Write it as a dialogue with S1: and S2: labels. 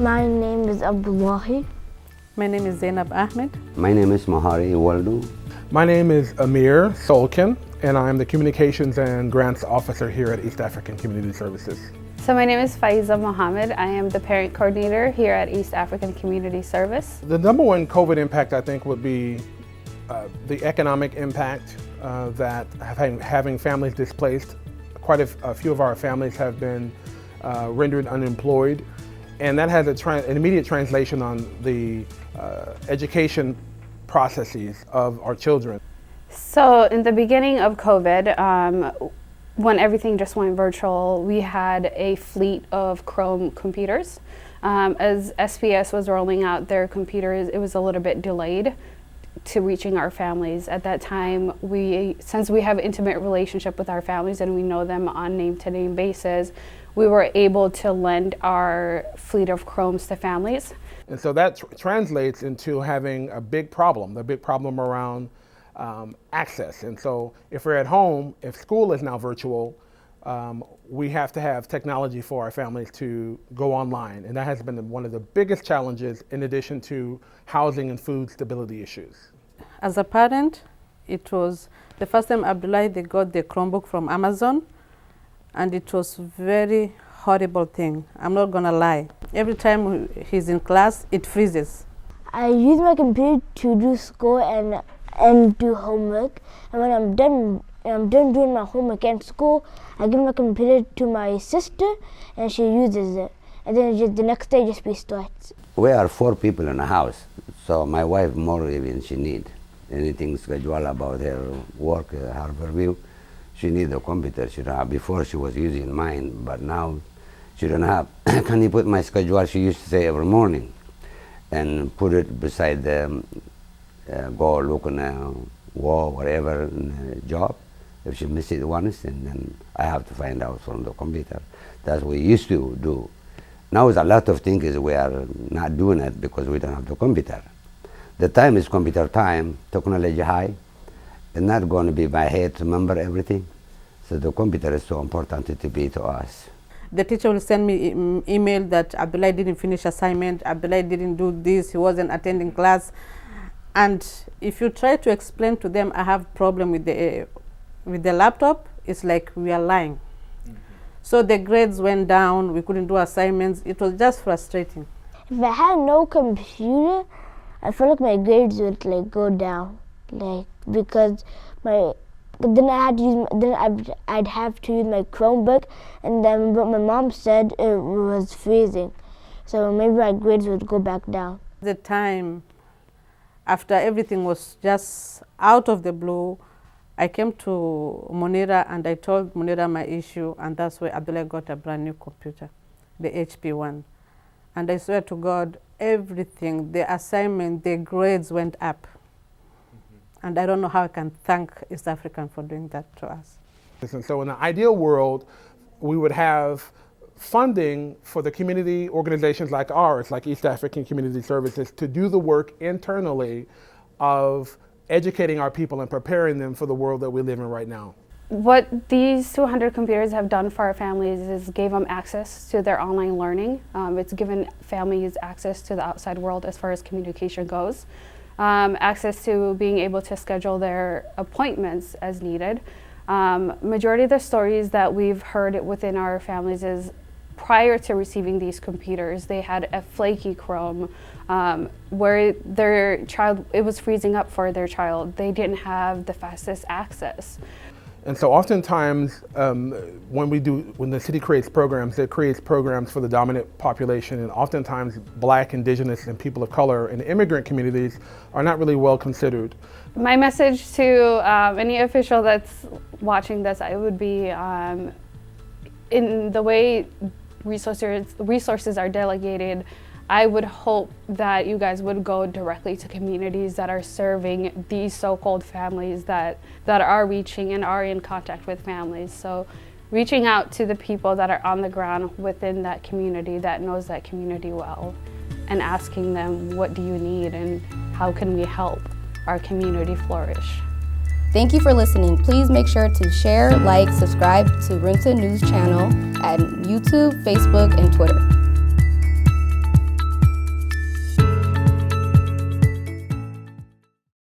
S1: My name is Abdullahi.
S2: My name is Zainab Ahmed.
S3: My name is Mahari Waldo.
S4: My name is Amir Solkin, and I'm the Communications and Grants Officer here at East African Community Services.
S5: So my name is Faiza Mohammed. I am the Parent Coordinator here at East African Community Service.
S4: The number one COVID impact, I think, would be the economic impact that having families displaced. Quite a few of our families have been rendered unemployed, and that has an immediate translation on the education processes of our children.
S5: So in the beginning of COVID, when everything just went virtual, we had a fleet of Chrome computers. As SPS was rolling out their computers, it was a little bit delayed to reaching our families. At that time, since we have an intimate relationship with our families and we know them on name-to-name basis, we were able to lend our fleet of Chromes to families.
S4: And so that translates into having a big problem around access. And so if we're at home, if school is now virtual, we have to have technology for our families to go online. And that has been one of the biggest challenges, in addition to housing and food stability issues.
S2: As a parent, it was the first time Abdullahi they got the Chromebook from Amazon, and it was very horrible thing. I'm not gonna lie. Every time he's in class, it freezes.
S1: I use my computer to do school and do homework. And when I'm done doing my homework and school, I give my computer to my sister, and she uses it. And then the next day just restarts.
S3: We are 4 people in the house, so my wife more even she need anything schedule about her work, her review. She need a computer. She don't have. Before she was using mine, but now she don't have. Can you put my schedule? She used to say every morning, and put it beside the go look on a wall, whatever in the job. If she miss it once, and then I have to find out from the computer. That's what we used to do. Now it's a lot of things we are not doing it because we don't have the computer. The time is computer time, technology high, and not going to be by head to remember everything. So the computer is so important to be to us.
S2: The teacher will send me email that Abdullahi didn't finish assignment, Abdullahi didn't do this, he wasn't attending class. And if you try to explain to them I have problem with the laptop, it's like we are lying. So the grades went down, we couldn't do assignments, it was just frustrating.
S1: If I had no computer, I feel like my grades would go down, because I'd have to use my Chromebook, and then what my mom said, it was freezing, so maybe my grades would go back down.
S2: The time after everything was just out of the blue, I came to Munira and I told Munira my issue, and that's where Abdullahi got a brand new computer, the HP one. And I swear to God, everything, the assignment, the grades went up. And I don't know how I can thank East African for doing that to us.
S4: And so in the ideal world, we would have funding for the community organizations like ours, like East African Community Services, to do the work internally of educating our people and preparing them for the world that we live in right now.
S5: What these 200 computers have done for our families is gave them access to their online learning. It's given families access to the outside world as far as communication goes. Access to being able to schedule their appointments as needed. Majority of the stories that we've heard within our families is prior to receiving these computers, they had a flaky Chrome where their child, it was freezing up for their child. They didn't have the fastest access.
S4: And so oftentimes when the city creates programs, it creates programs for the dominant population, and oftentimes Black, Indigenous, and people of color and immigrant communities are not really well considered.
S5: My message to any official that's watching this, I would be in the way resources are delegated, I would hope that you guys would go directly to communities that are serving these so-called families that are reaching and are in contact with families. So reaching out to the people that are on the ground within that community, that knows that community well, and asking them, what do you need and how can we help our community flourish?
S6: Thank you for listening. Please make sure to share, like, subscribe to RIMTA News channel at YouTube, Facebook, and Twitter.